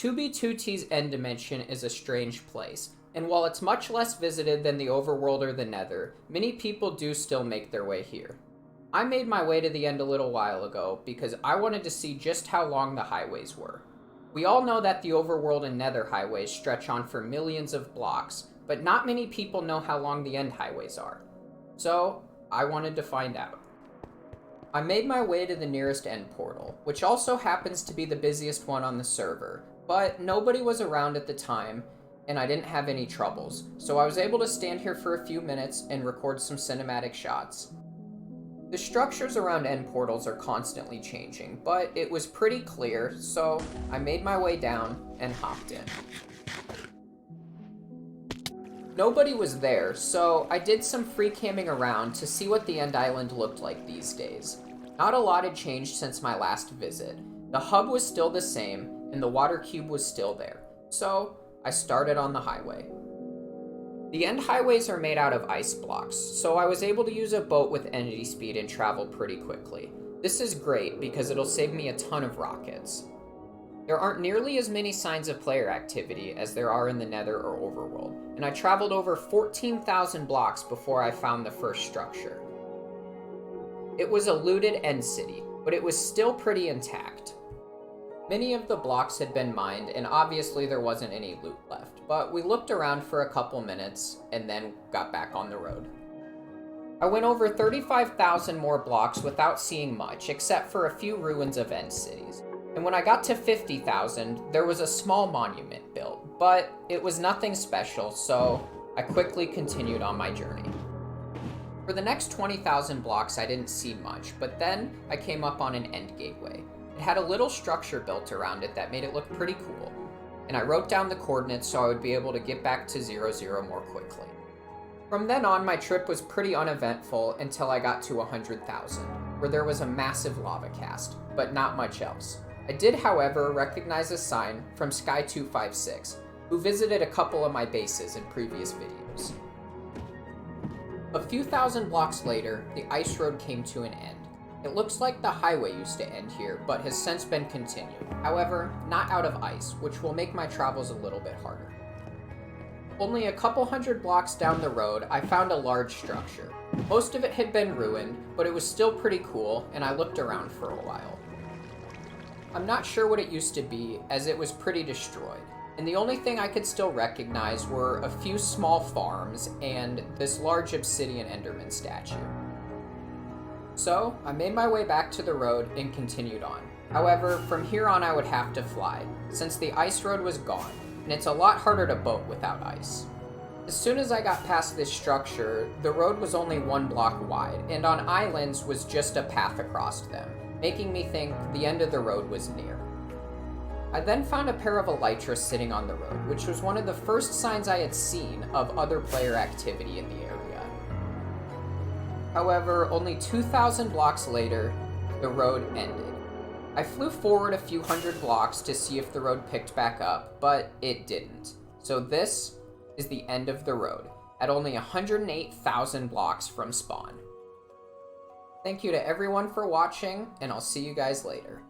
2b2t's end dimension is a strange place, and while it's much less visited than the overworld or the nether, many people do still make their way here. I made my way to the end a little while ago because I wanted to see just how long the highways were. We all know that the overworld and nether highways stretch on for millions of blocks, but not many people know how long the end highways are. So, I wanted to find out. I made my way to the nearest end portal, which also happens to be the busiest one on the server, but nobody was around at the time, and I didn't have any troubles, so I was able to stand here for a few minutes and record some cinematic shots. The structures around end portals are constantly changing, but it was pretty clear, so I made my way down and hopped in. Nobody was there, so I did some free camming around to see what the end island looked like these days. Not a lot had changed since my last visit. The hub was still the same, and the water cube was still there, so I started on the highway. The end highways are made out of ice blocks, so I was able to use a boat with energy speed and travel pretty quickly. This is great because it'll save me a ton of rockets. There aren't nearly as many signs of player activity as there are in the nether or overworld, and I traveled over 14,000 blocks before I found the first structure. It was a looted end city, but it was still pretty intact. Many of the blocks had been mined, and obviously there wasn't any loot left, but we looked around for a couple minutes and then got back on the road. I went over 35,000 more blocks without seeing much, except for a few ruins of end cities. And when I got to 50,000, there was a small monument built, but it was nothing special, so I quickly continued on my journey. For the next 20,000 blocks, I didn't see much, but then I came up on an end gateway. It had a little structure built around it that made it look pretty cool, and I wrote down the coordinates so I would be able to get back to 00 more quickly. From then on, my trip was pretty uneventful until I got to 100,000, where there was a massive lava cast, but not much else. I did, however, recognize a sign from Sky256, who visited a couple of my bases in previous videos. A few thousand blocks later, the ice road came to an end. It looks like the highway used to end here, but has since been continued. However, not out of ice, which will make my travels a little bit harder. Only a couple hundred blocks down the road, I found a large structure. Most of it had been ruined, but it was still pretty cool, and I looked around for a while. I'm not sure what it used to be, as it was pretty destroyed, and the only thing I could still recognize were a few small farms and this large obsidian enderman statue. So, I made my way back to the road and continued on. However, from here on I would have to fly, since the ice road was gone, and it's a lot harder to boat without ice. As soon as I got past this structure, the road was only 1 block wide, and on islands was just a path across them, making me think the end of the road was near. I then found a pair of elytras sitting on the road, which was one of the first signs I had seen of other player activity in the area. However, only 2,000 blocks later, the road ended. I flew forward a few hundred blocks to see if the road picked back up, but it didn't. So this is the end of the road, at only 108,000 blocks from spawn. Thank you to everyone for watching, and I'll see you guys later.